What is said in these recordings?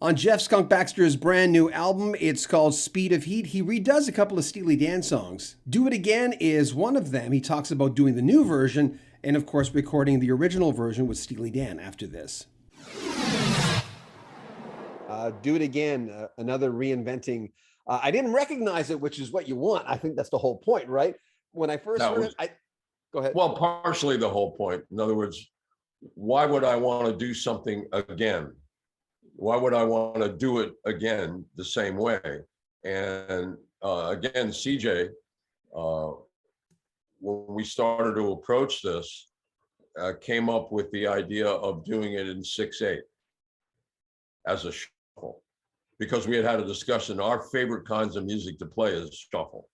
On Jeff Skunk Baxter's brand new album, it's called Speed of Heat. He redoes a couple of Steely Dan songs. Do It Again is one of them. He talks about doing the new version and, of course, recording the original version with Steely Dan after this. Do It Again, another reinventing. I didn't recognize it, which is what you want. I think that's the whole point, right? When I first heard it, go ahead. Well, partially the whole point. In other words, why would I want to do something again? Why would I want to do it again the same way? And again, CJ, when we started to approach this, came up with the idea of doing it in 6/8 as a shuffle, because we had a discussion. Our favorite kinds of music to play is shuffle.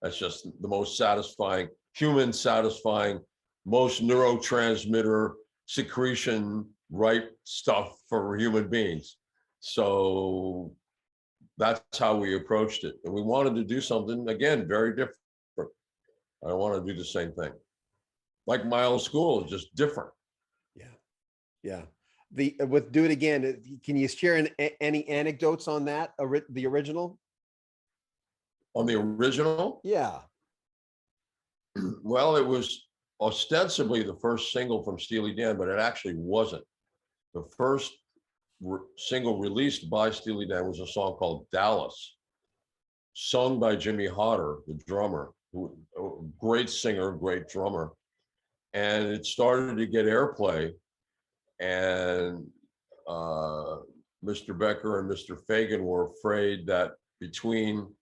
That's just the most satisfying, human satisfying, most neurotransmitter secretion right stuff for human beings. So that's how we approached it. And we wanted to do something, again, very different. I don't want to do the same thing. Like my old school is just different. Yeah. With Do It Again, can you share any anecdotes on that, the original? On the original? Yeah. Well, it was ostensibly the first single from Steely Dan, but it actually wasn't. The first single released by Steely Dan was a song called Dallas, sung by Jimmy Hodder, the drummer, who a great singer, great drummer. And it started to get airplay. And Mr. Becker and Mr. Fagan were afraid that between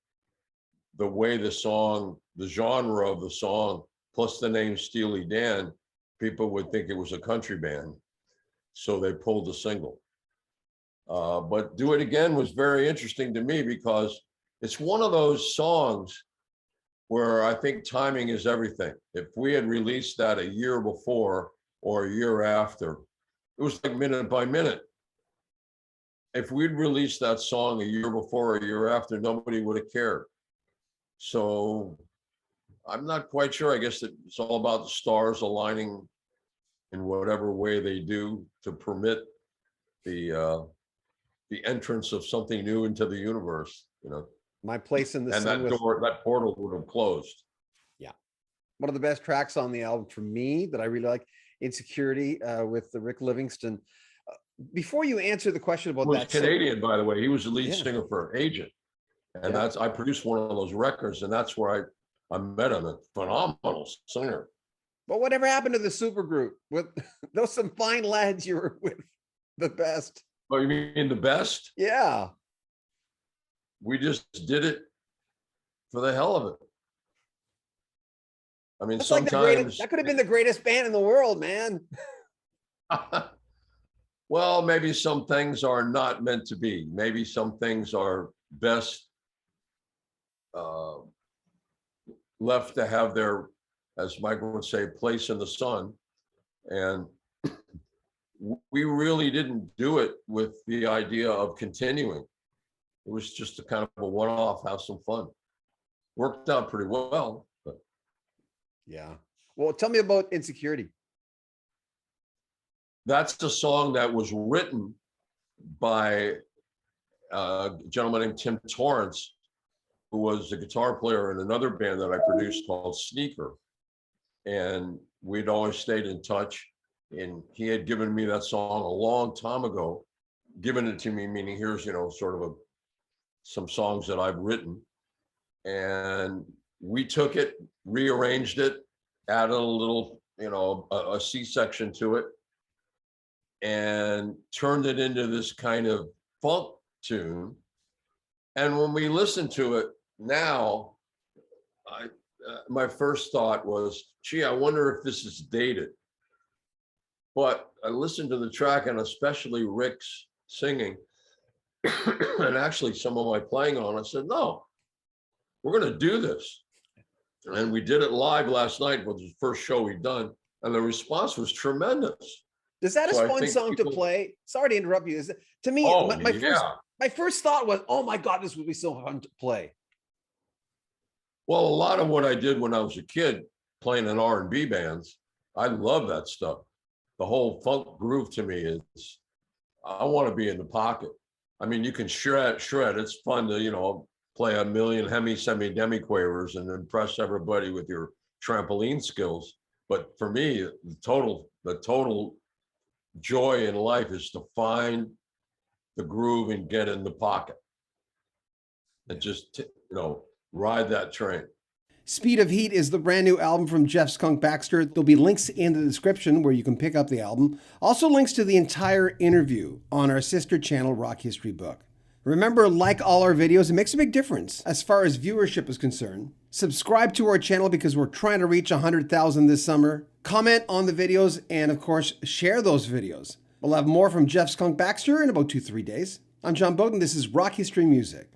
the way the song, the genre of the song, plus the name Steely Dan, people would think it was a country band. So they pulled the single. But Do It Again was very interesting to me because it's one of those songs where I think timing is everything. If we had released that a year before or a year after, it was like minute by minute. If we'd released that song a year before or a year after, nobody would have cared. So I'm not quite sure. I guess it's all about the stars aligning in whatever way they do to permit the entrance of something new into the universe, you know. My Place in the Sun. And that portal would have closed. Yeah. One of the best tracks on the album for me that I really like, Insecurity, with the Rick Livingston. Before you answer the question about that, Canadian, by the way, he was the lead singer for Agent, and I produced one of those records, and that's where I met him. A phenomenal singer. But whatever happened to the supergroup? With those some fine lads you were with, the best. Oh, you mean the best? Yeah. We just did it for the hell of it. I mean, that's sometimes like that could have been the greatest band in the world, man. Well, maybe some things are not meant to be. Maybe some things are best left to have their, as Michael would say, place in the sun. And we really didn't do it with the idea of continuing. It was just a kind of a one-off, have some fun. Worked out pretty well. But. Yeah. Well, tell me about Insecurity. That's a song that was written by a gentleman named Tim Torrance, who was a guitar player in another band that I produced called Sneaker. And we'd always stayed in touch. And he had given me that song a long time ago, given it to me, meaning here's, sort of some songs that I've written. And we took it, rearranged it, added a little, a C section to it, and turned it into this kind of funk tune. And when we listen to it now, my first thought was, gee, I wonder if this is dated. But I listened to the track, and especially Rick's singing, and actually some of my playing on it, I said, no, we're going to do this. And we did it live last night, was the first show we'd done, and the response was tremendous. Is that a fun song to play? Sorry to interrupt you. To me, my first thought was, oh my God, this would be so fun to play. Well, a lot of what I did when I was a kid playing in R&B bands, I love that stuff. The whole funk groove to me is, I want to be in the pocket. I mean, you can shred. It's fun to, play a million hemi, semi, demi quavers and impress everybody with your trampoline skills. But for me, the total joy in life is to find the groove and get in the pocket and just, ride that train. Speed of Heat is the brand new album from Jeff Skunk Baxter. There'll be links in the description where you can pick up the album. Also links to the entire interview on our sister channel, Rock History Book. Remember, like all our videos, it makes a big difference as far as viewership is concerned. Subscribe to our channel because we're trying to reach 100,000 this summer. Comment on the videos and, of course, share those videos. We'll have more from Jeff Skunk Baxter in about 2-3 days. I'm John Beaudin. This is Rock History Music.